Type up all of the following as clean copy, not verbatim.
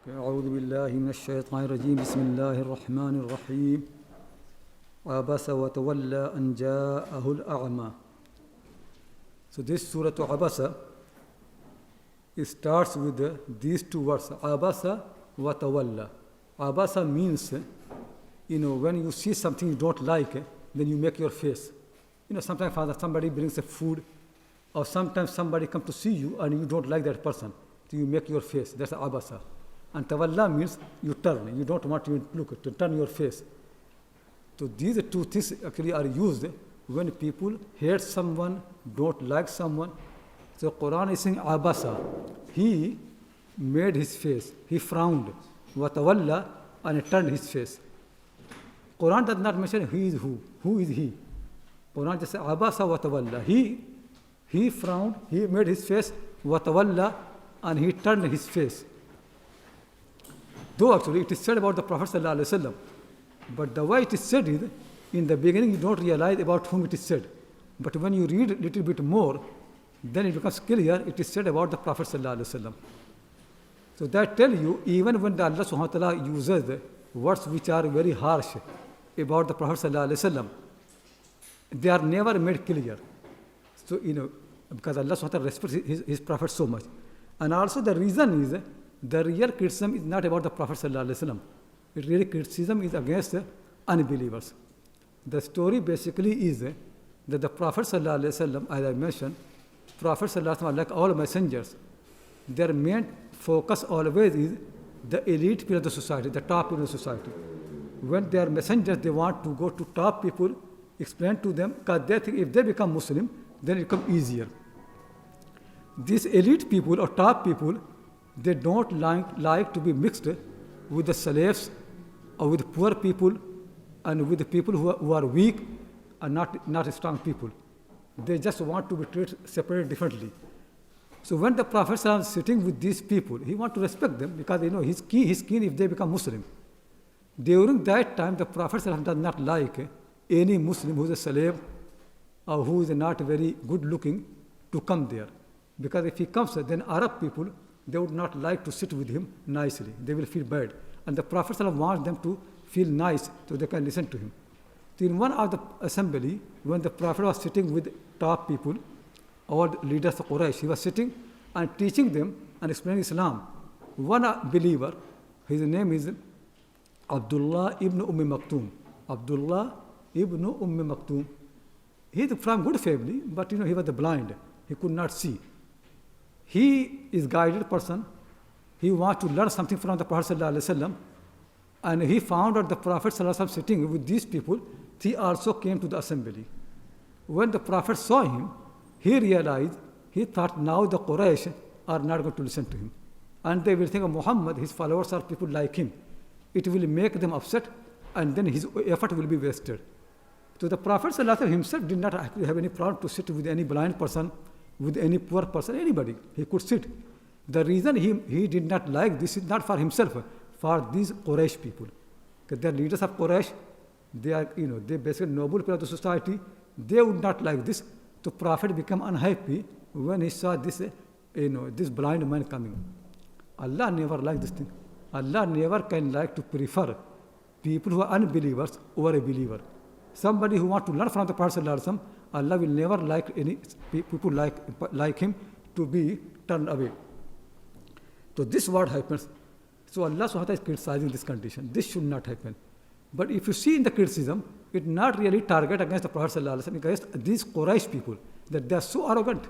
أعوذ بالله من الشيطان الرجيم بسم الله الرحمن الرحيم Abasa wa tawalla an ja'ahu al-a'ma. So this Surah to Abasa, it starts with these two words, Abasa wa tawalla. Abasa means, when you see something you don't like, then you make your face. Sometimes somebody brings a food, or sometimes somebody comes to see you and you don't like that person. So you make your face. That's Abasa. And tawalla means you turn. You don't want to look, to turn your face. So these two things actually are used when people hate someone, don't like someone. So Quran is saying Abasa. He made his face. He frowned. Watawalla, and he turned his face. Quran does not mention he is who. Who is he? Quran just says Abasa watawalla. He frowned. He made his face. Watawalla, and he turned his face. Though actually it is said about the Prophet sallallahu alaihi wasallam. But the way it is said is, in the beginning you don't realize about whom it is said. But when you read a little bit more, then it becomes clear it is said about the Prophet ﷺ. So that tell you, even when Allah subhanahu wa ta'ala uses words which are very harsh about the Prophet ﷺ, they are never made clear. So, because Allah subhanahu wa ta'ala respects his Prophet so much. And also the reason is, the real criticism is not about the Prophet ﷺ. Really criticism is against unbelievers. The story basically is that the Prophet ﷺ, as I mentioned, Prophet ﷺ, like all messengers, their main focus always is the elite people of the society, the top people of the society. When they are messengers, they want to go to top people, explain to them, because they think if they become Muslim, then it becomes easier. These elite people or top people, they don't like to be mixed with the slaves or with poor people and with the people who are weak and not strong people. They just want to be treated separated differently. So when the Prophet is sitting with these people, he wants to respect them because he's keen if they become Muslim. During that time, the Prophet does not like any Muslim who is a slave or who is not very good looking to come there. Because if he comes, then Arab people, they would not like to sit with him nicely. They will feel bad. And the Prophet wants them to feel nice so they can listen to him. So in one of the assembly, when the Prophet was sitting with top people, all leaders of Quraysh, he was sitting and teaching them and explaining Islam. One believer, his name is Abdullah ibn Maktoum. Abdullah ibn Maktoum. He is from good family, but he was blind. He could not see. He is a guided person. He wants to learn something from the Prophet ﷺ, and he found out the Prophet ﷺ sitting with these people. He also came to the assembly. When the Prophet saw him, he realized, he thought now the Quraysh are not going to listen to him. And they will think of Muhammad, his followers are people like him. It will make them upset, and then his effort will be wasted. So the Prophet ﷺ himself did not have any problem to sit with any blind person, with any poor person, anybody. He could sit. The reason he did not like this is not for himself, for these Quraysh people. Because they are leaders of Quraysh, they are, they basically noble people of the society. They would not like this. So Prophet became unhappy when he saw this, this blind man coming. Allah never liked this thing. Allah never can like to prefer people who are unbelievers over a believer. Somebody who wants to learn from the Prophet ﷺ, Allah will never like any people like him to be turned away. So this what happens. So Allah subhanahu wa ta'ala is criticizing this condition. This should not happen. But if you see in the criticism, it not really target against the Prophet sallallahu alaihi wasallam, against these Quraysh people, that they are so arrogant.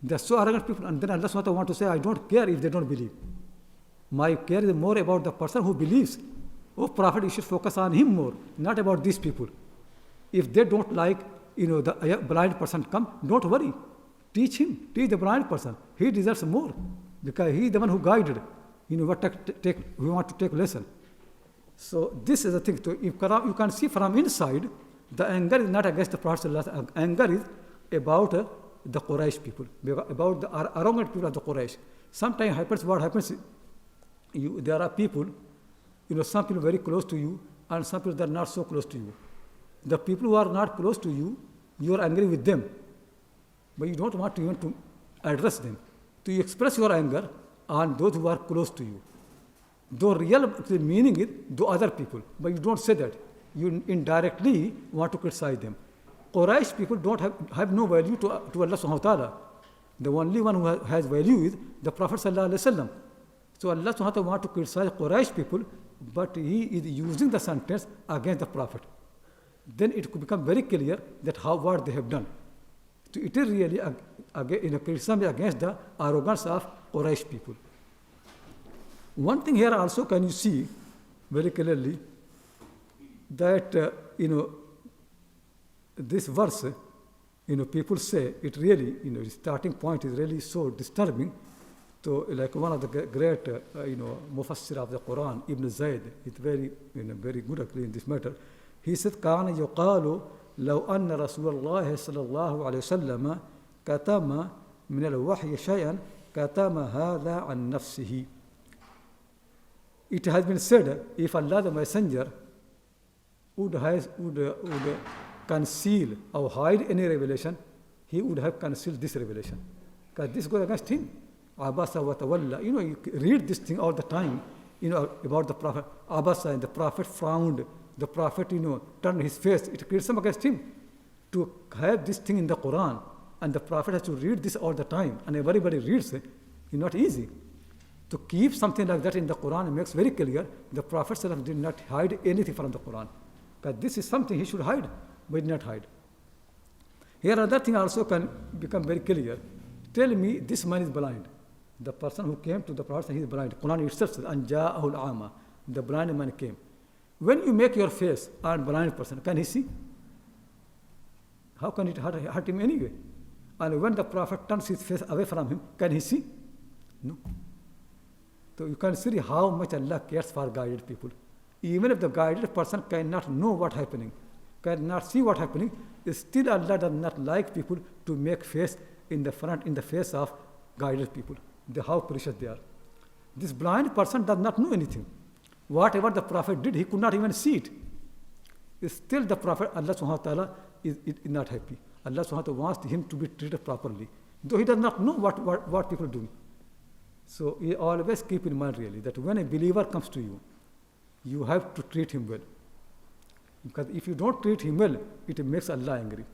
They are so arrogant people. And then Allah subhanahu wa ta'ala want to say, I don't care if they don't believe. My care is more about the person who believes. Oh Prophet, you should focus on him more, not about these people. If they don't like, the blind person come, don't worry. Teach him. Teach the blind person. He deserves more. Because he is the one who guided. We want to take lesson. So this is the thing. So you can see from inside, the anger is not against the Prophet. Anger is about the Quraysh people, about the arrogant people of the Quraysh. Sometimes what happens, there are people, some people very close to you, and some people that are not so close to you. The people who are not close to you, you are angry with them, but you don't want to even to address them. So you express your anger on those who are close to you. Though real meaning is to other people, but you don't say that. You indirectly want to criticize them. Quraysh people don't have no value to Allah subhanahu wa ta'ala. The only one who has value is the Prophet sallallahu alaihi wasallam. So Allah subhanahu wa ta'ala wants to criticize Quraysh people, but he is using the sentence against the Prophet. Then it could become very clear that what they have done. So it is really a criticism against the arrogance of Quraysh people. One thing here also can you see very clearly that this verse, people say it really, the starting point is really so disturbing. So, like one of the great, Mufassir of the Quran, Ibn Zayd, is very, very good actually in this matter. He said, كان يقال لو أن رسول الله صلى الله عليه وسلم كتم من الوحي شيئا كتم هذا عن نفسه. It has been said, if Allah the Messenger would conceal or hide any revelation, he would have concealed this revelation. Because this goes against him. Abasa wa tawalla. You read this thing all the time, about the Prophet. Abasa, and the Prophet frowned. The Prophet, turned his face. It creates some against him. To have this thing in the Quran, and the Prophet has to read this all the time, and everybody reads it, it's not easy. To keep something like that in the Quran makes very clear the Prophet did not hide anything from the Quran. Because this is something he should hide, but did not hide. Here another thing also can become very clear. Tell me this man is blind. The person who came to the Prophet, he is blind. Quran itself says, Anja'ahul Ama. The blind man came. When you make your face on blind person, can he see? How can it hurt him anyway? And when the Prophet turns his face away from him, can he see? No. So you can see how much Allah cares for guided people. Even if the guided person cannot know what's happening, cannot see what's happening, still Allah does not like people to make face in the face of guided people. How precious they are. This blind person does not know anything. Whatever the Prophet did, he could not even see it. Still the Prophet, Allah subhanahu wa ta'ala, is not happy. Allah subhanahu wa ta'ala wants him to be treated properly. Though he does not know what people do. So you always keep in mind really that when a believer comes to you, you have to treat him well. Because if you don't treat him well, it makes Allah angry.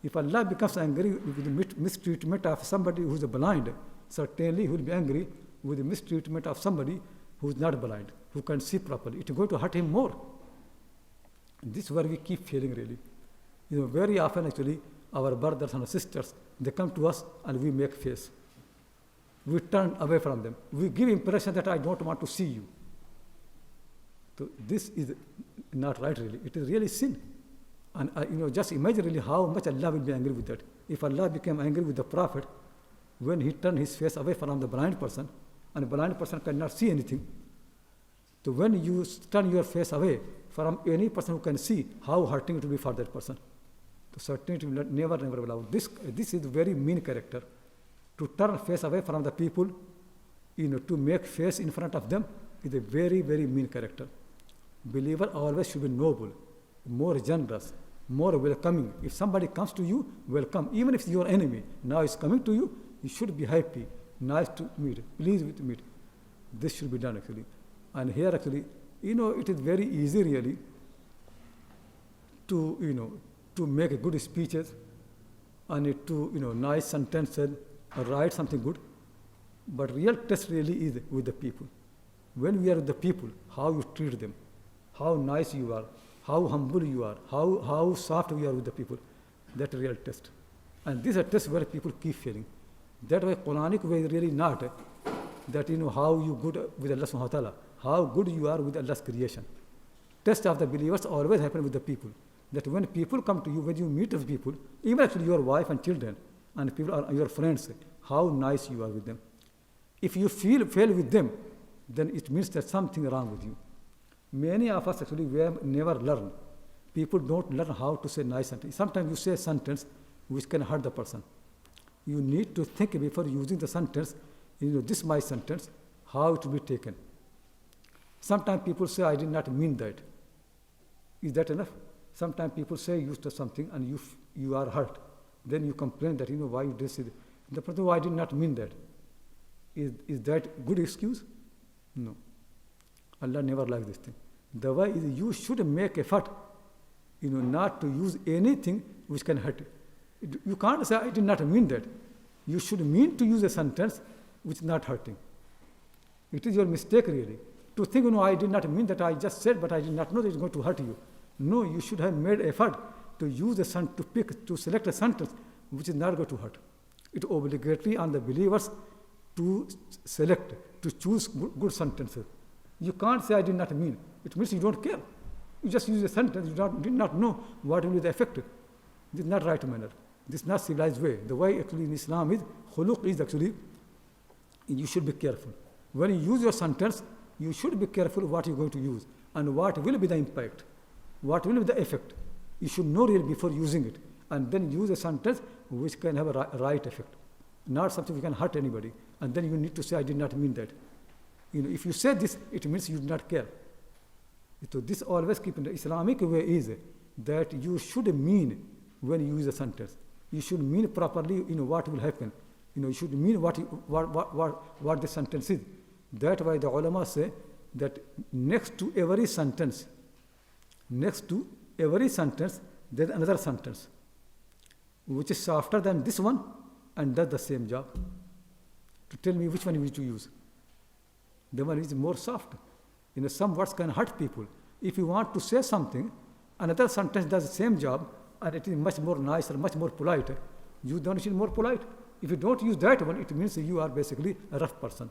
If Allah becomes angry with the mistreatment of somebody who is blind, certainly he will be angry with the mistreatment of somebody who is not blind, who can see properly. It is going to hurt him more. And this is where we keep feeling really. Very often actually, our brothers and sisters, they come to us and we make face. We turn away from them. We give impression that I don't want to see you. So this is not right really. It is really sin. And just imagine really how much Allah will be angry with that. If Allah became angry with the Prophet, when he turned his face away from the blind person, and the blind person cannot see anything, so when you turn your face away from any person who can see, how hurting it will be for that person. So certainly it will never allow. This is very mean character. To turn face away from the people, to make face in front of them is a very, very mean character. Believer always should be noble, more generous, more welcoming. If somebody comes to you, welcome. Even if it's your enemy, now is coming to you, you should be happy, nice to meet, pleased with meet. This should be done actually. And here actually, it is very easy really to make good speeches and to nice sentences. Write something good, but real test really is with the people. When we are with the people, how you treat them, how nice you are, how humble you are, how soft you are with the people, that's a real test. And this is a test where people keep failing. That way, Quranic way is really not that how you good with Allah subhanahu wa ta'ala, how good you are with Allah's creation. Test of the believers always happen with the people. That when people come to you, when you meet with people, even actually your wife and children, and people are your friends, how nice you are with them. If you fail with them, then it means there's something wrong with you. Many of us actually we have never learned. People don't learn how to say nice sentence. Sometimes you say a sentence which can hurt the person. You need to think before using the sentence, this is my sentence, how it will be taken. Sometimes people say, I did not mean that. Is that enough? Sometimes people say you to something and you are hurt. Then you complain that, why you did say that. The person, I did not mean that. Is that good excuse? No. Allah never likes this thing. The way is you should make effort, not to use anything which can hurt. You can't say, I did not mean that. You should mean to use a sentence which is not hurting. It is your mistake really. To think, I did not mean that, I just said, but I did not know that it's going to hurt you. No, you should have made effort to use to select a sentence which is not going to hurt. It is obligatory on the believers to select, to choose good sentences. You can't say, I did not mean. It means you don't care. You just use a sentence, you did not know what will be the effect. This is not right manner. This is not civilized way. The way actually in Islam is, khuluq is actually, you should be careful. When you use your sentence, you should be careful what you're going to use and what will be the impact, what will be the effect. You should know really before using it, and then use a sentence which can have a right effect, not something which can hurt anybody. And then you need to say, I did not mean that. If you say this, it means you do not care. So this always keep in the Islamic way is that you should mean when you use a sentence. You should mean properly, what will happen. You should mean what the sentence is. That's why the ulama say that next to every sentence, there's another sentence which is softer than this one and does the same job. To tell me which one you need to use. The one is more soft. Some words can hurt people. If you want to say something, another sentence does the same job and it is much more nice or much more polite. You don't feel more polite. If you don't use that one, it means you are basically a rough person,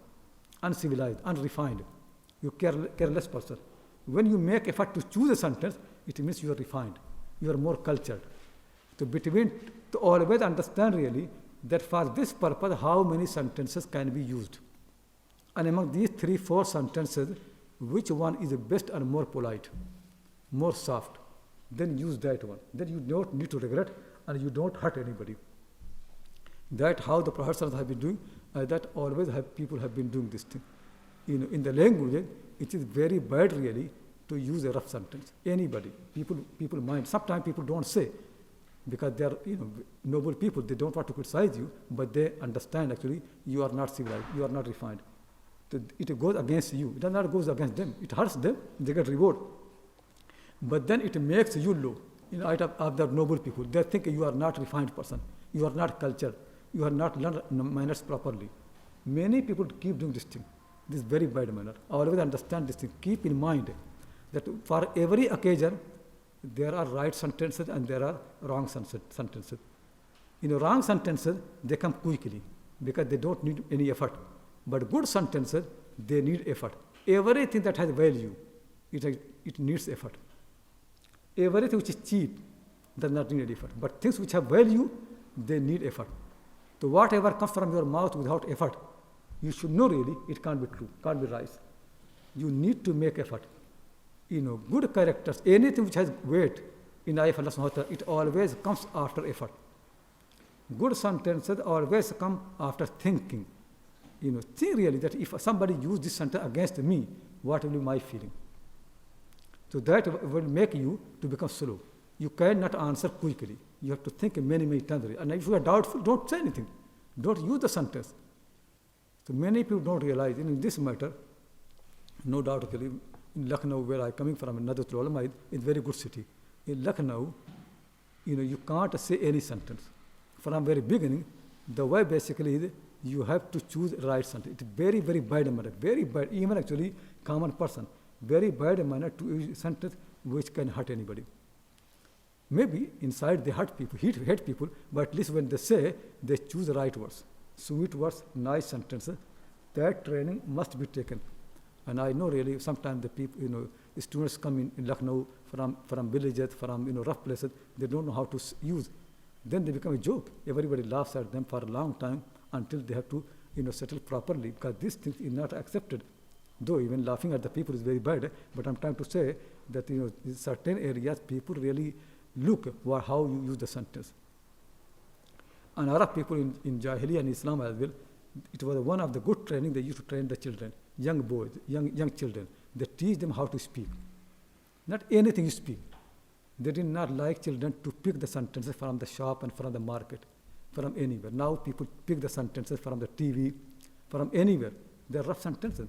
uncivilized, unrefined. You careless person. When you make effort to choose a sentence, it means you are refined. You are more cultured. To always understand really that for this purpose, how many sentences can be used. And among these 3-4 sentences, which one is the best and more polite, more soft, then use that one. Then you don't need to regret and you don't hurt anybody. That's how the Prophet have been doing, that always people have been doing this thing. In the language, it is very bad really to use a rough sentence. Anybody, people mind. Sometimes people don't say, because they are noble people, they don't want to criticize you, but they understand actually you are not civilized, you are not refined. It goes against you. It does not go against them. It hurts them. They get reward. But then it makes you low. Out of the noble people, they think you are not refined person. You are not cultured. You are not learned manners properly. Many people keep doing this thing. This is very bad manner. Always understand this thing. Keep in mind that for every occasion, there are right sentences and there are wrong sentences. Wrong sentences, they come quickly because they don't need any effort. But good sentences, they need effort. Everything that has value, it needs effort. Everything which is cheap does not need effort. But things which have value, they need effort. So whatever comes from your mouth without effort, you should know really it can't be true, can't be right. You need to make effort. Good characters, anything which has weight in the eye of Allah subhanahu wa ta'ala, it always comes after effort. Good sentences always come after thinking. Think really that if somebody used this sentence against me, what will be my feeling? So that will make you to become slow. You cannot answer quickly. You have to think many, many times. And if you are doubtful, don't say anything. Don't use the sentence. So many people don't realize in this matter, no doubt actually, in Lucknow, where I'm coming from, another ulama, is a very good city. In Lucknow, you can't say any sentence. From very beginning, the way basically is you have to choose the right sentence. It's very, very bad manner, very bad, even actually common person, very bad manner to use a sentence which can hurt anybody. Maybe inside they hurt people, hate people, but at least when they say, they choose the right words, sweet words, nice sentences. That training must be taken. And I know really sometimes the people, the students come in Lucknow from villages, from rough places, they don't know how to use. Then they become a joke. Everybody laughs at them for a long time until they have to settle properly, because this thing is not accepted. Though even laughing at the people is very bad, but I'm trying to say that in certain areas people really look how you use the sentence. And Arab people in Jahiliyyah and Islam as well, it was one of the good training they used to train the children, young boys, young children. They teach them how to speak. Not anything you speak. They did not like children to pick the sentences from the shop and from the market, from anywhere. Now people pick the sentences from the TV, from anywhere. They're rough sentences,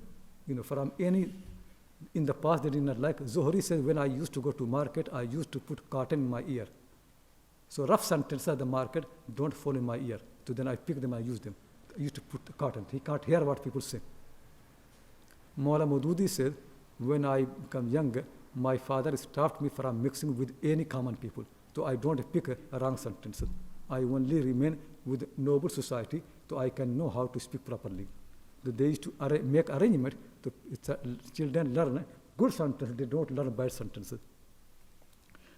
from any In the past, they did not like. Zuhri says, when I used to go to market, I used to put cotton in my ear. So rough sentences at the market don't fall in my ear. So then I pick them, I use them. I used to put cotton. He can't hear what people say. Mawla Maududi said, when I become young, my father stopped me from mixing with any common people. So I don't pick wrong sentences. I only remain with noble society, so I can know how to speak properly. So they used to make arrangement to children learn good sentences, they don't learn bad sentences.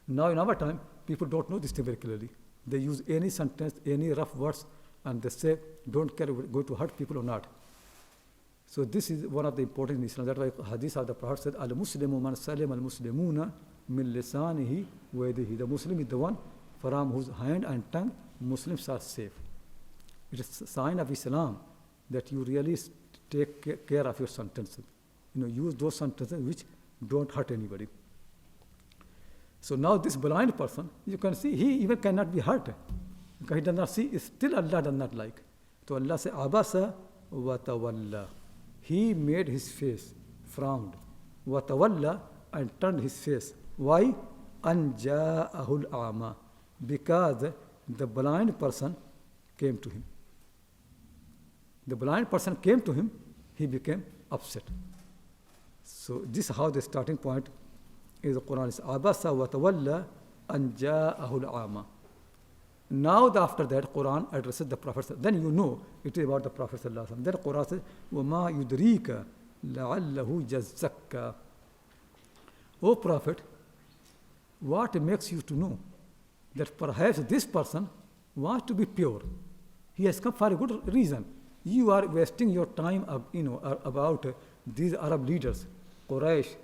Now in our time, people don't know this thing very clearly. They use any sentence, any rough words, and they say, don't care going to hurt people or not. So this is one of the important in Islam. That's why hadith of the Prophet said, Al-Muslimu man salim al-Muslimuna min lisanihi wa yadihi. The Muslim is the one from whose hand and tongue Muslims are safe. It is a sign of Islam that you really take care of your sentences. Use those sentences which don't hurt anybody. So now this blind person, you can see, he even cannot be hurt. Because he does not see, still Allah does not like. So Allah says, Abasa wa tawalla. He made his face, frowned. Wa tawalla, and turned his face. Why? An ja'ahul a'ma. Because the blind person came to him. The blind person came to him, he became upset. So this is how the starting point is. The Quran is Abasa wa tawalla an ja'ahul a'ma. Now after that, Quran addresses the Prophet. Then you know it is about the Prophet. Then Quran says, وَمَا يُدْرِيكَ لَعَلَّهُ جَزَّكَّ. O Prophet, what makes you to know that perhaps this person wants to be pure? He has come for a good reason. You are wasting your time, about these Arab leaders, Quraysh,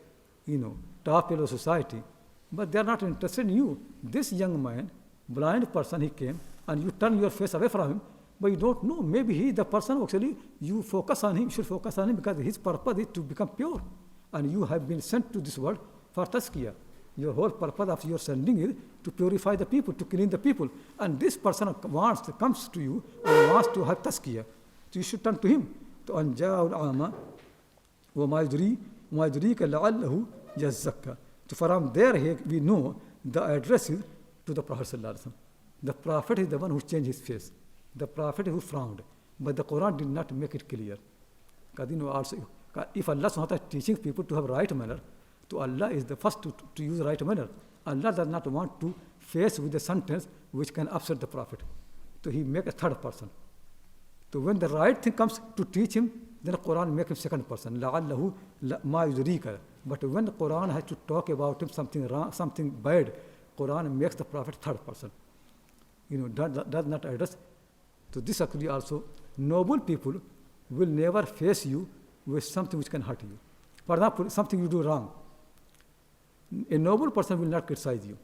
top level society, but they are not interested in you. This young man, blind person, he came, and you turn your face away from him, but you don't know. Maybe he, the person, actually, you focus on him, should focus on him because his purpose is to become pure. And you have been sent to this world for tazkiyah. Your whole purpose of your sending is to purify the people, to clean the people. And this person comes to you and wants to have tazkiyah. So you should turn to him. So from there we know the address is to the Prophet. The Prophet is the one who changed his face. The Prophet who frowned. But the Quran did not make it clear. Also, if Allah is teaching people to have right manner, so Allah is the first to use right manner. Allah does not want to face with a sentence which can upset the Prophet. So he make a third person. So when the right thing comes to teach him, then the Quran makes him second person. لَعَلَّهُ مَا يُدْرِيكَ. But when the Quran has to talk about him something wrong, something bad, Quran makes the Prophet third person. Does not address. So this actually also, noble people will never face you with something which can hurt you. For example, something you do wrong. A noble person will not criticize you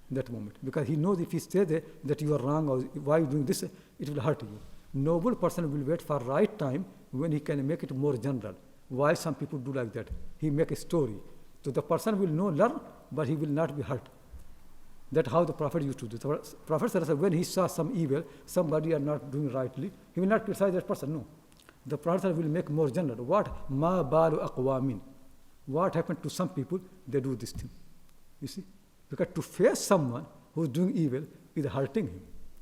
in that moment because he knows if he says that you are wrong or why you are doing this, it will hurt you. Noble person will wait for right time when he can make it more general. Why some people do like that? He make a story. So the person will learn, but he will not be hurt. That's how the Prophet used to do. The Prophet said, when he saw some evil, somebody are not doing rightly, he will not criticize that person. No. The Prophet will make more general. What? Ma balu aqwamin. What happened to some people? They do this thing. You see? Because to face someone who is doing evil is hurting him,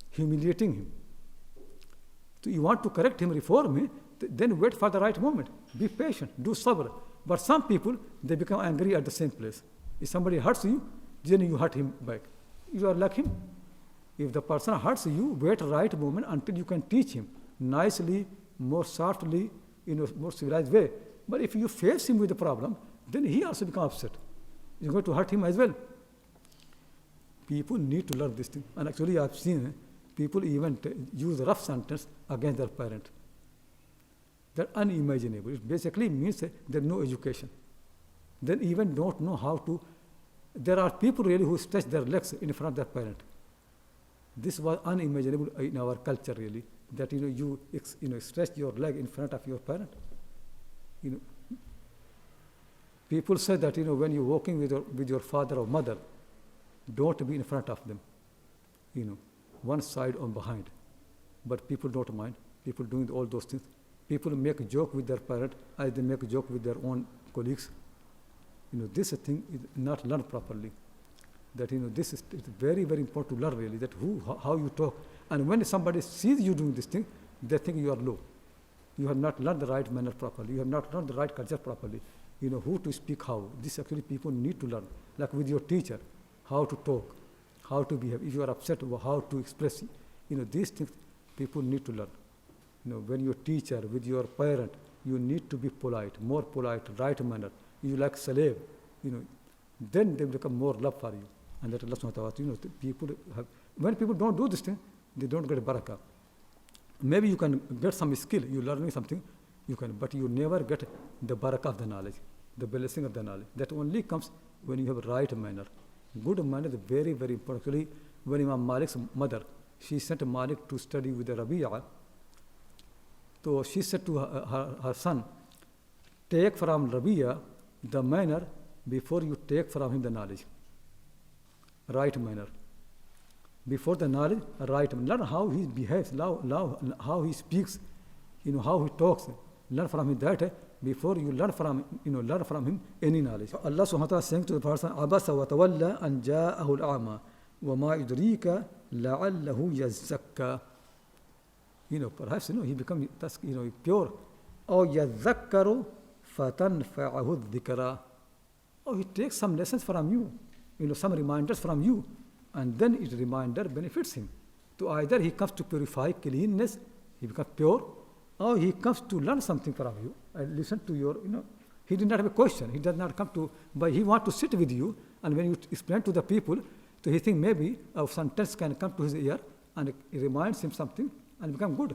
humiliating him. So you want to correct him, reform him, then wait for the right moment. Be patient, do sabr. But some people, they become angry at the same place. If somebody hurts you, then you hurt him back. You are like him. If the person hurts you, wait the right moment until you can teach him nicely, more softly, more civilized way. But if you face him with the problem, then he also becomes upset. You're going to hurt him as well. People need to learn this thing. And actually, I've seen people even use rough sentence against their parent. They're unimaginable. It basically means there's no education. They even don't know how to. There are people really who stretch their legs in front of their parent. This was unimaginable in our culture really. That you stretch your leg in front of your parent. People say that when you're walking with your father or mother, don't be in front of them. One side or behind. But people don't mind. People doing all those things. People make a joke with their parent as they make a joke with their own colleagues. this thing is not learned properly. That, this is it's very, very important to learn really, that how you talk. And when somebody sees you doing this thing, they think you are low. You have not learned the right manner properly. You have not learned the right culture properly. Who to speak how. This actually people need to learn. Like with your teacher, how to talk, how to behave. If you are upset, how to express. These things people need to learn. When your teacher, with your parent, you need to be polite, more polite, right manner. You like slave, then they become more love for you. And that Allah subhanahu wa ta'ala, people have, when people don't do this thing, they don't get barakah. Maybe you can get some skill, you learning something, you can, but you never get the barakah of the knowledge, the blessing of the knowledge. That only comes when you have right manner. Good manner is very, very important. Actually, when Imam Malik's mother, she sent Malik to study with the Rabi'a, so she said to her son, take from Rabi'a the manner before you take from him the knowledge. Right manner. Before the knowledge, right manner. Learn how he behaves, how he speaks, how he talks. Learn from him that before you learn from him any knowledge. So Allah subhanahu wa ta'ala saying to the person, Abasa wa tawalla an ja'ahu al-a'ma wa ma yudrika la'allahu yazzakka. Perhaps he becomes pure. Or yadhakkaru fatanfa'ahu dhikra. Or he takes some lessons from you, some reminders from you, and then it reminder benefits him. So either he comes to purify cleanness, he becomes pure, or he comes to learn something from you and listen to your, he did not have a question. He does not come to, but he wants to sit with you, and when you explain to the people, so he thinks maybe a sentence can come to his ear, and it reminds him something, and become good.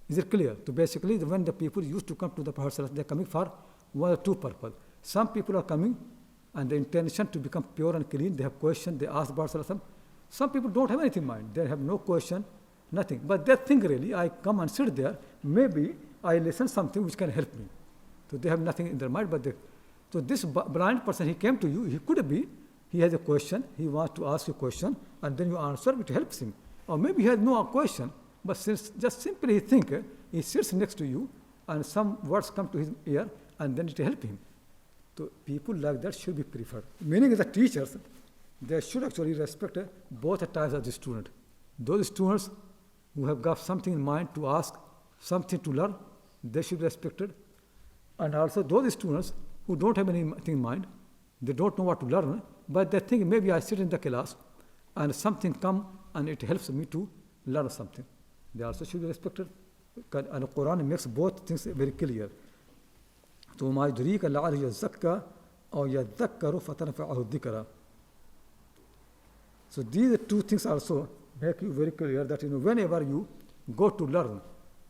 Is it clear? So basically, when the people used to come to the Prophet, they are coming for one or two purposes. Some people are coming, and the intention to become pure and clean, they have question, they ask about Prophet. Some people don't have anything in mind. They have no question, nothing. But they think really, I come and sit there, maybe I listen something which can help me. So they have nothing in their mind, but so this blind person, he came to you, he could be, he has a question, he wants to ask you a question, and then you answer, which helps him. Or maybe he has no question, but since just simply he think, he sits next to you, and some words come to his ear, and then it helps him. So people like that should be preferred. Meaning the teachers, they should actually respect both types of the student. Those students who have got something in mind to ask, something to learn, they should be respected. And also those students who don't have anything in mind, they don't know what to learn, but they think maybe I sit in the class and something come and it helps me to learn something. They also should be respected. And the Quran makes both things very clear. So ma yudrika la'allahu yazzakka aw yadhakkaru fatanfa'ahu dhikra. So these two things also make you very clear that whenever you go to learn,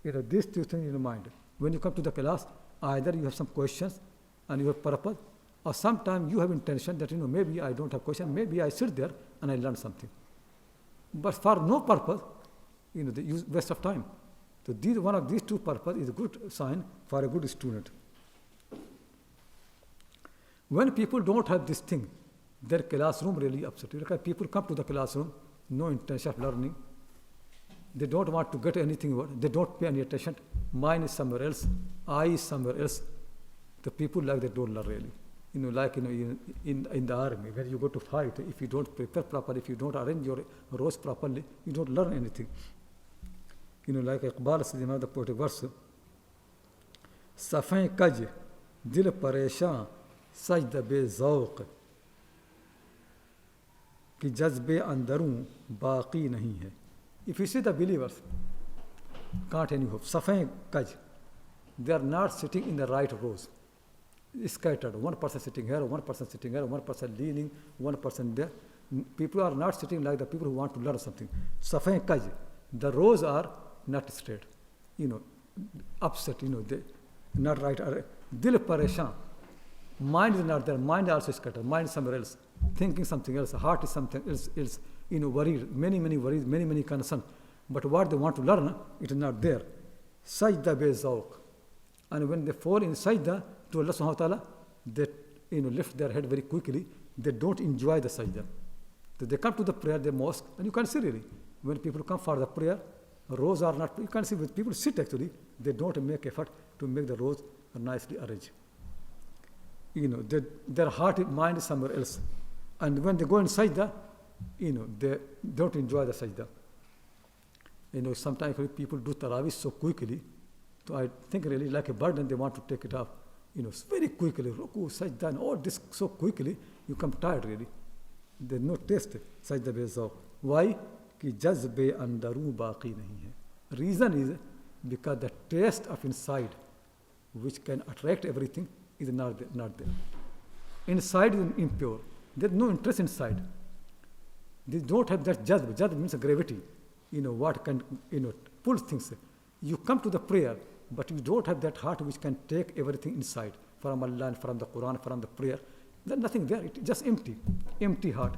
these two things in your mind. When you come to the class, either you have some questions and you have purpose, or sometimes you have intention that maybe I don't have question, maybe I sit there and I learn something. But for no purpose, they use waste of time. So one of these two purposes is a good sign for a good student. When people don't have this thing, their classroom really upset. Because people come to the classroom, no intention of learning. They don't want to get anything. They don't pay any attention. Mind is somewhere else. Eye is somewhere else. The people like they don't learn really. In the army, when you go to fight, if you don't prepare properly, if you don't arrange your rows properly, you don't learn anything. Like Iqbal says in the poetic verse, Safain kaj, dil pareshan, sajda be zawq, ki jazbe andarun baqi nahi hai. If you see the believers, can't any hope. Safain kaj, they are not sitting in the right rows. Scattered. One person sitting here, one person sitting here, one person leaning, one person there. People are not sitting like the people who want to learn something. Safain kaj, the rows are not straight, upset, they not right. Dil pareshan, mind is not there, mind also scattered, mind is somewhere else, thinking something else, heart is something else, worried, many worries, many concerns. But what they want to learn, it is not there. Sajda be zawq. And when they fall in sajda to Allah subhanahu wa ta'ala, they lift their head very quickly, they don't enjoy the sajda. So they come to the prayer, the mosque, and you can see really, when people come for the prayer, rows are not, you can see when people sit actually, they don't make effort to make the rows nicely arranged. their heart, mind is somewhere else. And when they go in sajda, they don't enjoy the sajda. Sometimes people do tarawih so quickly, so I think really like a burden, they want to take it off. Very quickly, ruku, sajda, and all this so quickly, you come tired really. There's no taste, sajda bezawq. Why? Ki jazbe andaru baqi nahi hai. Reason is because the taste of inside, which can attract everything, is not there. Inside is impure. There's no interest inside. They don't have that jazb. Jazb means gravity. What can, pull things. You come to the prayer, but you don't have that heart which can take everything inside from Allah and from the Quran, from the prayer. There's nothing there. It's just empty heart.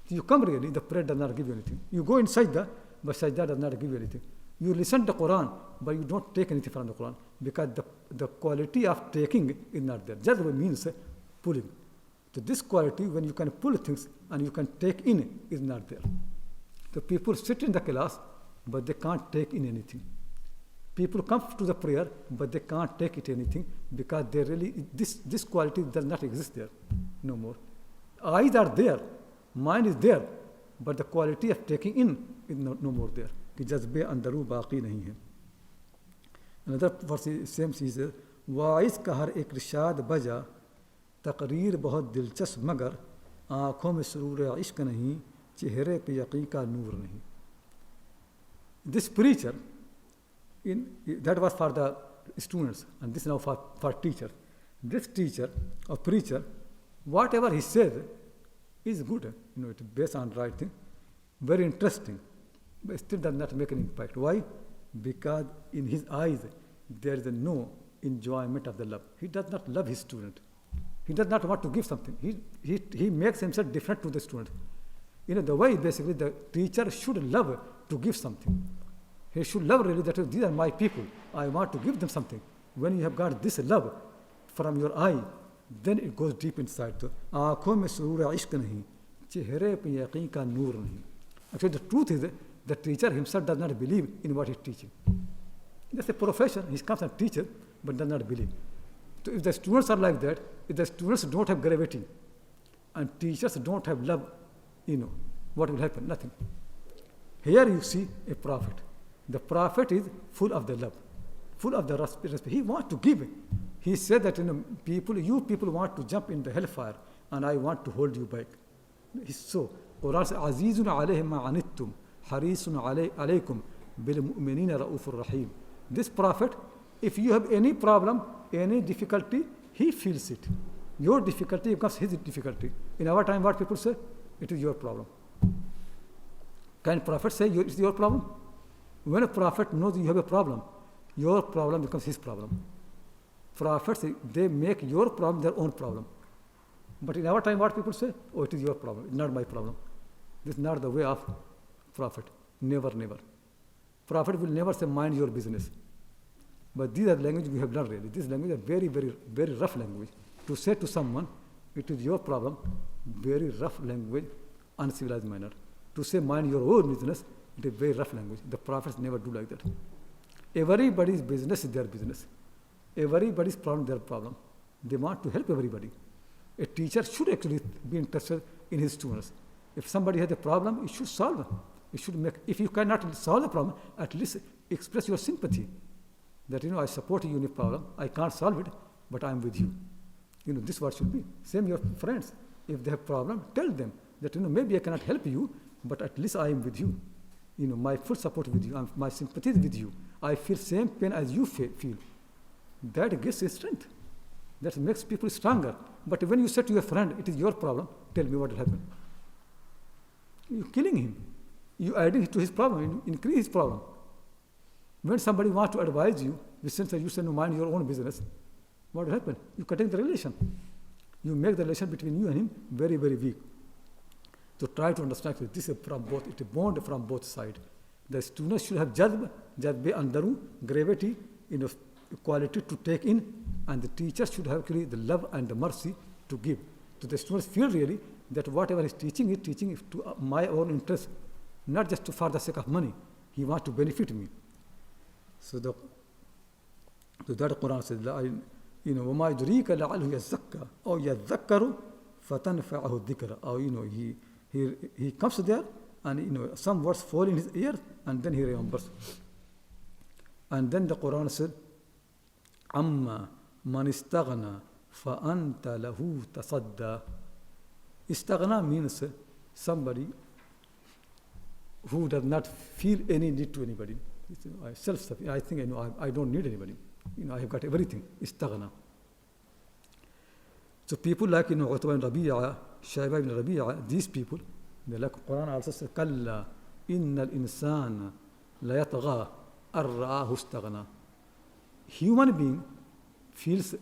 You come really, the prayer does not give you anything. You go in sajda, but sajda does not give you anything. You listen to the Quran, but you don't take anything from the Quran because the quality of taking is not there. Jazb means pulling. So this quality, when you can pull things and you can take in, is not there. So people sit in the class, but they can't take in anything. People come to the prayer, but they can't take it anything because they really, this quality does not exist there no more. Eyes are there, mind is there, but the quality of taking in is no more there. कि जज्बे अंदरू बाकी नहीं है. Another verse, same says, vice का हर एक इरशाद बजा, तकरीर बहुत दिलचस्प मगर आँखों में सुरूर इश्क नहीं, चेहरे पे यकीन का नूर नहीं. This preacher, that was for the students, and this now for teacher. This teacher or preacher, whatever he says is good. It's based on right thing, very interesting, but still does not make an impact. Why? Because in his eyes there is no enjoyment of the love. He does not love his student. He does not want to give something. He makes himself different to the student. The way basically the teacher should love to give something. He should love really that these are my people. I want to give them something. When you have got this love from your eye, then it goes deep inside. आँखों में सुरूर इश्क नहीं, चेहरे पे यकीन का नूर नहीं. Actually, the truth is the teacher himself does not believe in what he's teaching. That's a profession. He comes as a teacher, but does not believe. So if the students are like that, if the students don't have gravity, and teachers don't have love, what will happen? Nothing. Here you see a prophet. The prophet is full of the love, full of the respect. He wants to give. He said that you people want to jump in the hellfire, and I want to hold you back. So, Quran says, "Azizun alayhi ma anittum, harisun alaykum bil mu'minina ra'ufur rahim." This prophet, if you have any problem, any difficulty, he feels it. Your difficulty becomes his difficulty. In our time, what people say? It is your problem. Can prophet say it's your problem? When a prophet knows you have a problem, your problem becomes his problem. Prophets, they make your problem their own problem. But in our time, what people say? Oh, it is your problem, it's not my problem. This is not the way of prophet. Never, never. Prophet will never say, mind your business. But these are language we have learned really. This language is very, very, very rough language. To say to someone, it is your problem, very rough language, uncivilized manner. To say, mind your own business, it is very rough language. The prophets never do like that. Everybody's business is their business. Everybody's problem, their problem. They want to help everybody. A teacher should actually be interested in his students. If somebody has a problem, it should solve it. It should make. If you cannot solve the problem, at least express your sympathy. That I support you in a problem. I can't solve it, but I am with you. This is what should be. Same your friends. If they have problem, tell them that maybe I cannot help you, but at least I am with you. My full support with you. My sympathy is with you. I feel same pain as you feel. That gives a strength. That makes people stronger. But when you say to your friend, it is your problem, tell me what will happen. You're killing him. You're adding to his problem, you increase his problem. When somebody wants to advise you, since you say, no, mind your own business, what will happen? You cutting the relation. You make the relation between you and him very, very weak. So try to understand that this is from both, it's a bond from both sides. The students should have jazbe andaru, gravity, quality to take in, and the teacher should have actually the love and the mercy to give. So the students feel really that whatever he's teaching to my own interest, not just for the sake of money. He wants to benefit me. So that Quran says, وَمَا يُدْرِيكَ لَعَلْهُ يَزَّكَّى أو يَذَّكَّرُ فَتَنْفَعَهُ الذِّكْرَى. He comes there and some words fall in his ear and then he remembers. And then the Quran said, أَمَّا مَنِ اسْتَغْنَى فَأَنْتَ لَهُ تَصَدَّى. Istaghna means somebody who does not feel any need to anybody. Self-sufficient. I think I don't need anybody. I have got everything. Istaghna. So people like Utbah ibn Rabi'a, Shayba ibn Rabi'a, these people, they like Quran also says, Kalla innal insana la yatgha ar-ra'ahu istaghna. Human being feels,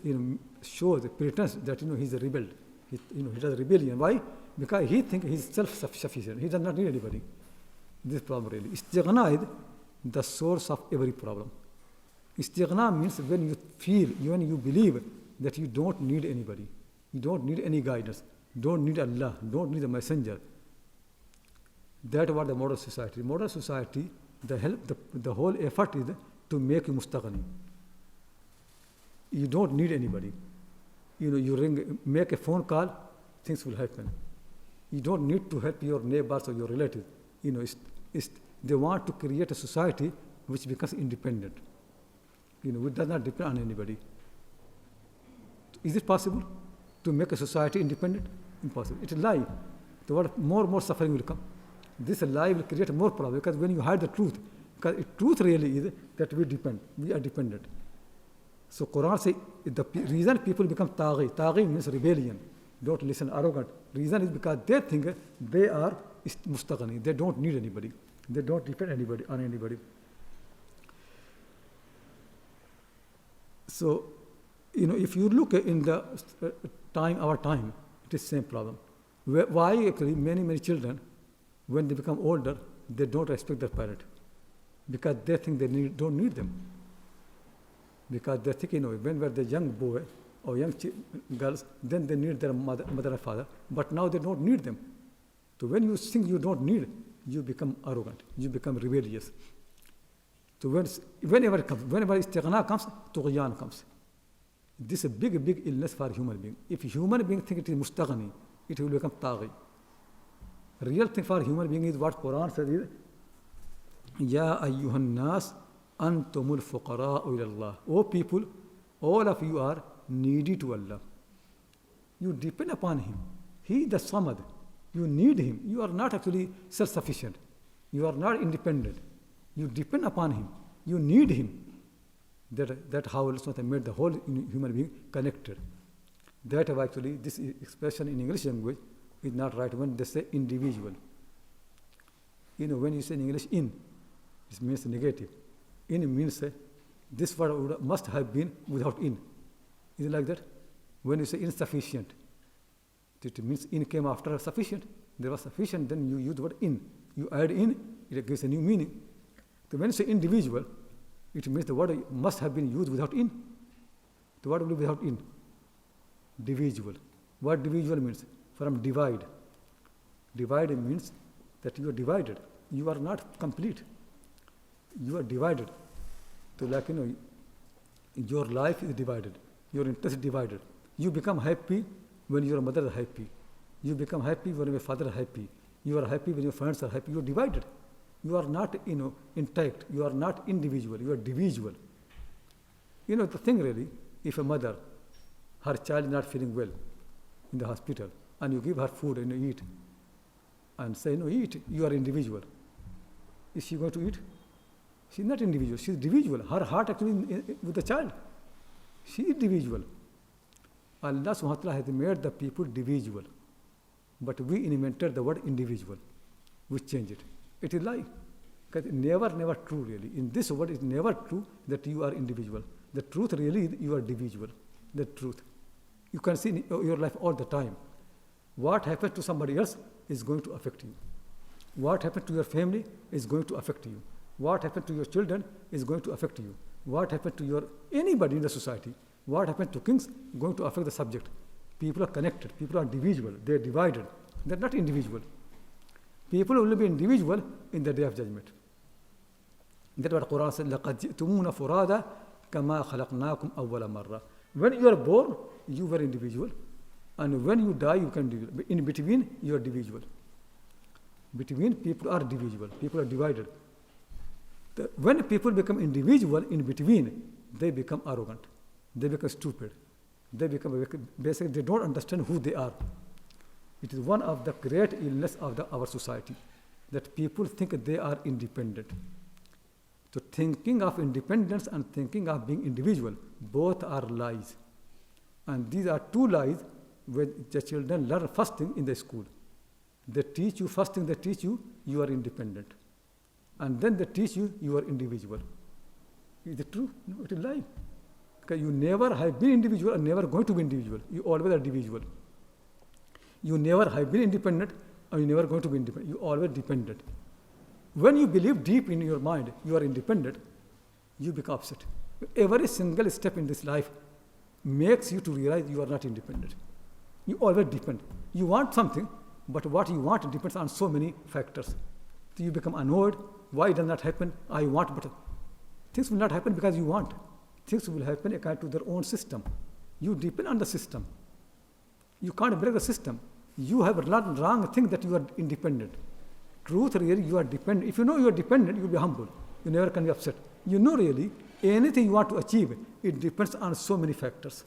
shows, pretends that he's a rebel. He does rebellion. Why? Because he thinks he's self-sufficient. He does not need anybody. This problem really. Istighna is the source of every problem. Istighna means when you feel, when you believe that you don't need anybody. You don't need any guidance. Don't need Allah. Don't need the messenger. That's what the modern society. Modern society, the whole effort is to make you mustaghni. You don't need anybody. You ring, make a phone call, things will happen. You don't need to help your neighbors or your relatives. They want to create a society which becomes independent. It does not depend on anybody. Is it possible to make a society independent? Impossible. It's a lie. The world, more and more suffering will come. This lie will create more problems because when you hide the truth, because the truth really is that we are dependent. So Quran says the reason people become taghi. Taghi means rebellion. Don't listen, arrogant. Reason is because they think they are mustaghni. They don't need anybody. They don't depend on anybody. So, if you look in the our time, it is same problem. Why actually many children, when they become older, they don't respect their parent, because they think they don't need them. Because they think, when they're young boy or young girls, then they need their mother and father. But now they don't need them. So when you think you don't need, you become arrogant. You become rebellious. So whenever istighna comes, tughyan comes. This is a big illness for human being. If human being think it is mustaghni, it will become taghi. Real thing for human being is what Quran says is, Ya ayyuhan nas antumul fuqara'u ila Allah. O people, all of you are needy to Allah. You depend upon Him. He is the Samad. You need Him. You are not actually self-sufficient. You are not independent. You depend upon Him. You need Him. That how Allah made the whole human being connected. That actually this expression in English language is not right when they say individual. When you say in English in, it means negative. In means this word must have been without in. Is it like that? When you say insufficient, it means in came after sufficient. There was sufficient, then you use the word in. You add in, it gives a new meaning. So when you say individual, it means the word must have been used without in. The word will be without in. Divisible. What divisible means? From divide. Divide means that you are divided. You are not complete. You are divided. So like, your life is divided. Your interest is divided. You become happy when your mother is happy. You become happy when your father is happy. You are happy when your friends are happy. You are divided. You are not, intact. You are not individual. You are divisible. The thing really, if a mother, her child is not feeling well in the hospital, and you give her food and you eat, and say, eat, you are individual. Is she going to eat? She is not individual. She is individual. Her heart actually with the child. She is individual. Allah subhanahu wa ta'ala has made the people individual. But we invented the word individual. We change it. It is lie. Because it's never true really. In this word, it's never true that you are individual. The truth really is you are individual. The truth. You can see in your life all the time. What happens to somebody else is going to affect you. What happens to your family is going to affect you. What happens to your children is going to affect you. What happens to anybody in the society, what happens to kings, going to affect the subject. People are connected. People are individual. They are divided. They are not individual. People will be individual in the day of judgment. That's what Quran said, لَقَدْ جِئْتُمُونَ فُرَادًا كَمَا خَلَقْنَاكُمْ أَوَّلَ مَرَّةٍ. When you are born, you were individual. And when you die, you can individual. In between, you are individual. Between, people are individual. People are divided. When people become individual in between, they become arrogant. They become stupid. They become, basically, they don't understand who they are. It is one of the great illness of our society, that people think they are independent. So thinking of independence and thinking of being individual, both are lies. And these are two lies which the children learn first thing in the school. They teach you, first thing they teach you, you are independent. And then they teach you, you are individual. Is it true? No, it is lie. Because you never have been individual and never going to be individual. You always are individual. You never have been independent and you never going to be independent. You always dependent. When you believe deep in your mind you are independent, you become upset. Every single step in this life makes you to realize you are not independent. You always depend. You want something, but what you want depends on so many factors. So you become annoyed. Why does not happen? I want, but things will not happen because you want. Things will happen according to their own system. You depend on the system. You can't break the system. You have learned wrong thing that you are independent. Truth, really, you are dependent. If you know you are dependent, you will be humble. You never can be upset. You know, really, anything you want to achieve, it depends on so many factors,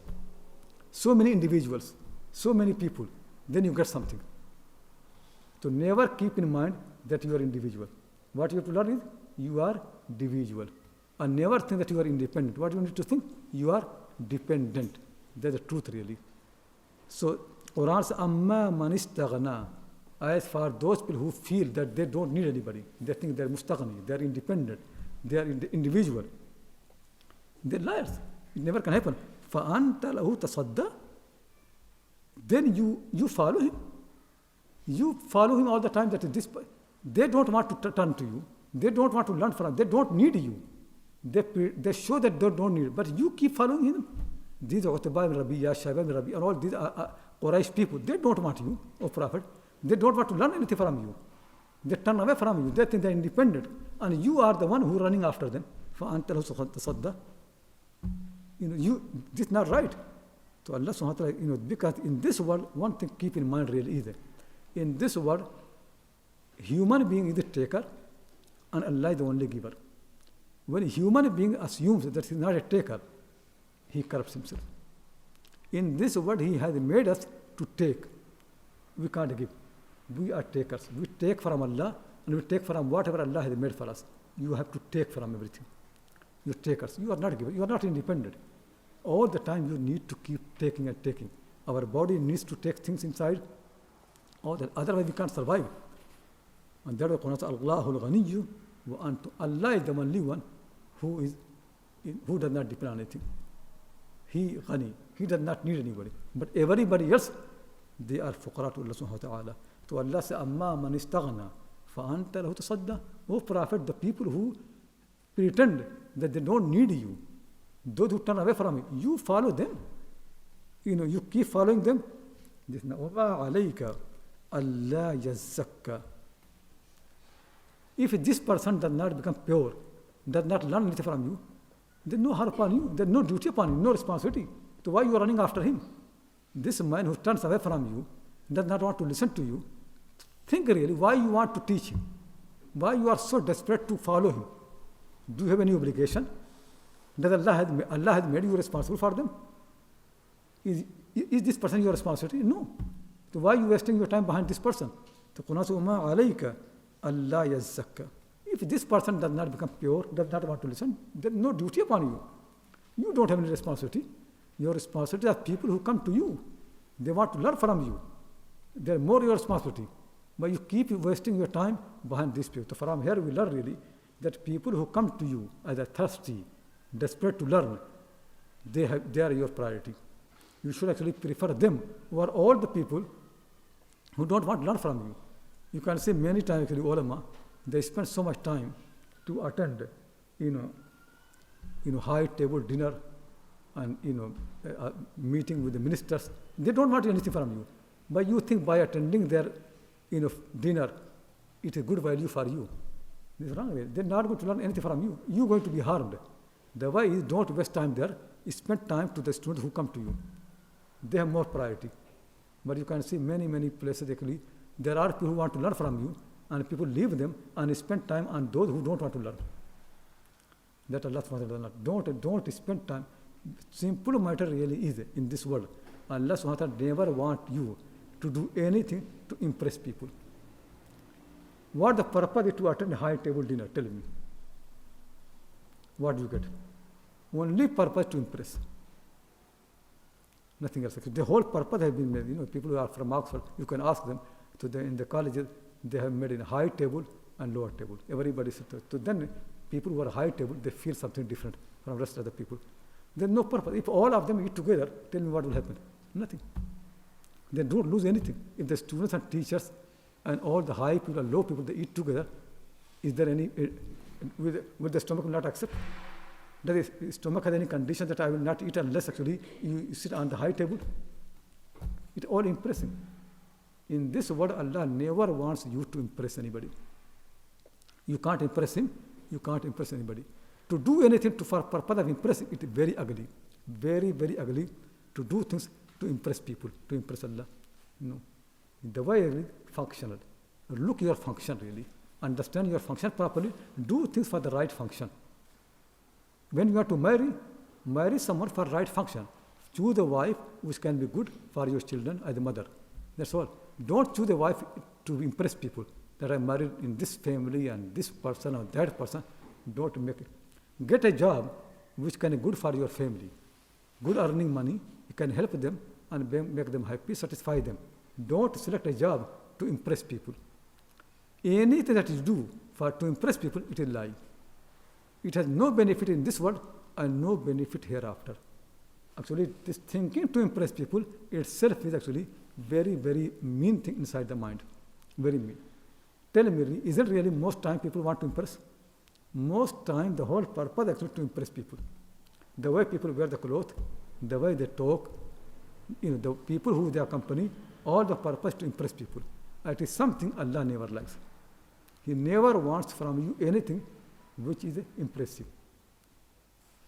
so many individuals, so many people. Then you get something. So never keep in mind that you are individual. What you have to learn is you are individual. And never think that you are independent. What you need to think? You are dependent. That's the truth, really. So Quran says, Amma man istaghna. As for those people who feel that they don't need anybody, they think they're mustaghni, they're independent, they are individual. They're liars. It never can happen. فَأَنْتَ لَهُ تَصَدَّى. Then you follow him. You follow him all the time. That is this. They don't want to turn to you. They don't want to learn from you. They don't need you. They show that they don't need you. But you keep following him. These are Utbah ibn Rabi'ah, Shayba ibn Rabi'ah, and all these are Quraysh people. They don't want you, O Prophet. They don't want to learn anything from you. They turn away from you. They think they're independent. And you are the one who running after them. فَأَنْتَ لَهُ تَصَدَّى. This is not right. So Allah subhanahu wa ta'ala, because in this world, one thing keep in mind really is that in this world, human being is the taker and Allah is the only giver. When a human being assumes that he is not a taker, he corrupts himself. In this world, he has made us to take. We can't give. We are takers. We take from Allah and we take from whatever Allah has made for us. You have to take from everything. You're takers. You are not givers. You are not independent. All the time you need to keep taking and taking. Our body needs to take things inside. Otherwise we can't survive. And that is why Allahu al-Ghaniyyu wa antum. Allah is the only one who does not depend on anything. He ghani. He does not need anybody. But everybody else, they are fuqara to Allah subhanahu wa ta'ala. So Allah says, Amma man istaghna fa anta lahu tasadda. O Prophet, the people who pretend that they don't need you, those who turn away from you, you follow them. You keep following them. This وَمَا عَلَيْكَ أَلَّا يَزَّكَّى. If this person does not become pure, does not learn anything from you, there's no harm upon you, there's no duty upon you, no responsibility. So why you are running after him? This man who turns away from you, does not want to listen to you, think really why you want to teach him, why you are so desperate to follow him. Do you have any obligation? Does Allah has made you responsible for them? Is this person your responsibility? No. So why are you wasting your time behind this person? So Quran says, وَمَا عَلَيْكَ أَلَّا يَزَّكَّى. If this person does not become pure, does not want to listen, there is no duty upon you. You don't have any responsibility. Your responsibility are people who come to you. They want to learn from you. They are more your responsibility. But you keep wasting your time behind these people. So from here we learn really that people who come to you as a thirsty, desperate to learn, they are your priority. You should actually prefer them over all the people who don't want to learn from you. You can see many times actually ulama, they spend so much time to attend, high table dinner and meeting with the ministers. They don't want anything from you, but you think by attending their dinner, it is good value for you. This is wrong way. They're not going to learn anything from you. You're going to be harmed. The way is don't waste time there. spend time to the students who come to you. They have more priority. But you can see many places actually, there are people who want to learn from you, and people leave them and spend time on those who don't want to learn. That Allah subhanahu wa ta'ala don't spend time. Simple matter really is in this world. Allah subhanahu wa ta'ala never want you to do anything to impress people. What the purpose is to attend a high table dinner? Tell me. What do you get? Only purpose to impress. Nothing else. The whole purpose has been made. People who are from Oxford, you can ask them. So in the colleges, they have made a high table and lower table. Everybody sits there. So then people who are high table, they feel something different from the rest of the people. There's no purpose. If all of them eat together, tell me what will happen? Nothing. They don't lose anything. If the students and teachers and all the high people and low people, they eat together, is there any, will the stomach not accept? Does the stomach have any condition that I will not eat unless actually you sit on the high table? It's all impressing. In this world, Allah never wants you to impress anybody. You can't impress him, you can't impress anybody. To do anything for purpose of impressing, it is very ugly. Very ugly to do things to impress people, to impress Allah. No. The way really functional. Look your function really. Understand your function properly. Do things for the right function. When you are to marry someone for right function. Choose a wife which can be good for your children as a mother. That's all. Don't choose a wife to impress people that I married in this family and this person or that person. Don't make it. Get a job which can be good for your family. Good earning money. You can help them and make them happy, satisfy them. Don't select a job to impress people. Anything that you do to impress people, it is lie. It has no benefit in this world and no benefit hereafter. Actually, this thinking to impress people itself is actually very mean thing inside the mind. Very mean. Tell me, is it really most time people want to impress? Most time the whole purpose actually to impress people. The way people wear the clothes, the way they talk, the people who they accompany, all the purpose to impress people. It is something Allah never likes. He never wants from you anything which is impressive.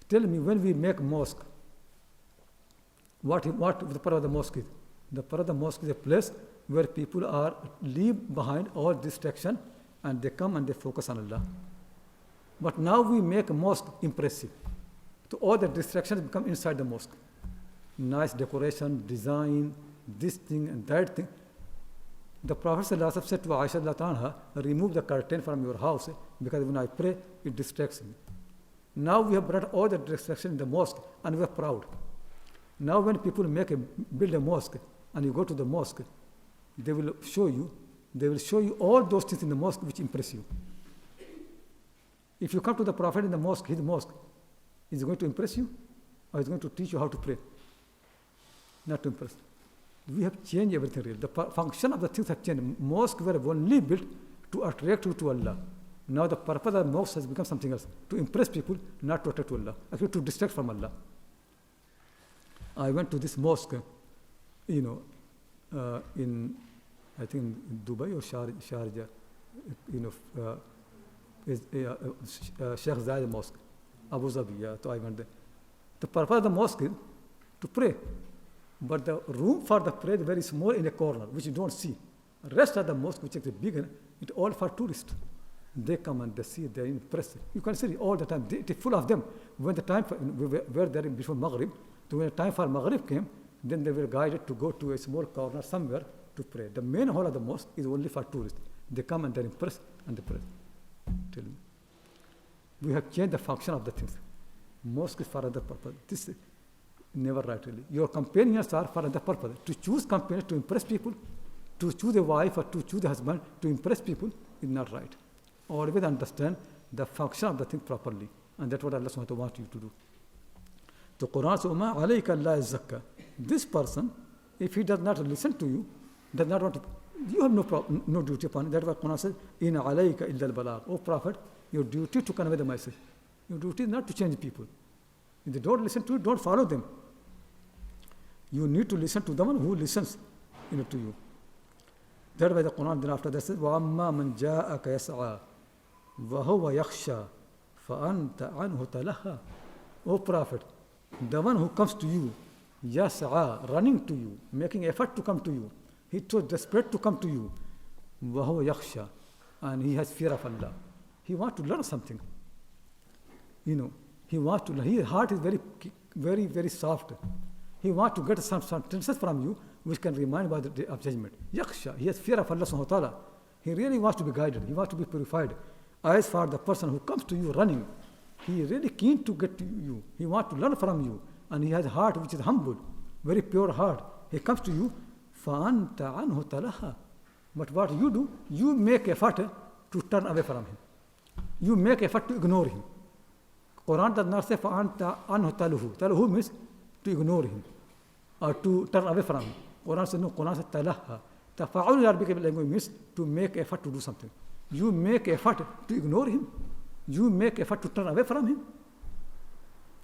Tell me, when we make mosque, what the purpose of the mosque is? The purpose of the mosque is a place where people leave behind all distraction and they come and they focus on Allah. But now we make a mosque impressive. So all the distractions become inside the mosque. Nice decoration, design, this thing and that thing. The Prophet ﷺ said to Aisha, remove the curtain from your house because when I pray, it distracts me. Now we have brought all the distraction in the mosque and we are proud. Now when people build a mosque and you go to the mosque, they will show you all those things in the mosque which impress you. If you come to the Prophet in the mosque, his mosque, is he going to impress you or is he going to teach you how to pray? Not to impress. We have changed everything really. The function of the things have changed. Mosques were only built to attract you to Allah. Now the purpose of mosque has become something else. To impress people, not to attract to Allah. Actually to distract from Allah. I went to this mosque, in I think in Dubai or Sharjah, Sheikh Zayed Mosque, Abu Dhabi. So I went there. The purpose of the mosque is to pray. But the room for the prayer is very small in a corner, which you don't see. The rest of the mosque, which is bigger, it's all for tourists. They come and they see, they're impressed. You can see it all the time. It is full of them. When the time we were there before Maghrib, so when the time for Maghrib came, then they were guided to go to a small corner somewhere to pray. The main hall of the mosque is only for tourists. They come and they're impressed and they pray. Tell me. We have changed the function of the things. Mosque is for other purpose. This is never right really. Your companions are for other purpose. To choose companions to impress people, to choose a wife or to choose a husband to impress people is not right. Always understand the function of the thing properly. And that's what Allah subhanahu wa ta'ala wants you to do. The Quran says, "Uma alayka Allah zakka." This person, if he does not listen to you, does not want to, you have no duty upon him. That's why Quran says, "In alayka illa al-balagh." O Prophet, your duty to convey the message. Your duty is not to change people. If they don't listen to you, don't follow them. You need to listen to the one who listens to you. That's why the Quran then after that says, وَأَمَّا مَنْ جَاءَكَ يَسْعَى وَهُوَ يَخْشَى فَأَنْتَ عَنْهُ تَلَهَّى. O Prophet, The one who comes to you, yas'a, running to you, making effort to come to you. He so desperate to come to you. وَهُوَ يَخْشَى, and he has fear of Allah. He wants to learn something. He wants to learn. His heart is very, very, very soft. He wants to get some sentences from you which can remind about the day of judgment. Yaksha, he has fear of Allah subhanahu wa ta'ala. He really wants to be guided. He wants to be purified. As for the person who comes to you running, he is really keen to get to you. He wants to learn from you. And he has a heart which is humble, very pure heart. He comes to you, فَأَنْتَ عَنْهُ تَلَهَا. But what you do, you make effort to turn away from him. You make effort to ignore him. Quran does not say فَأَنْتَ عَنْهُ تَلُهُ. Taluhu means to ignore him or to turn away from him. Quran says no, Quran says تَلَهَا. Tafa'ul in Arabic language means to make effort to do something. You make effort to ignore him. You make effort to turn away from him.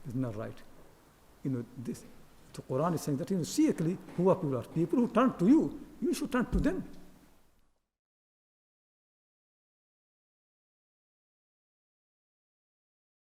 It's not right. This. The Quran is saying that seriously, who are people? People who turn to you, you should turn to them.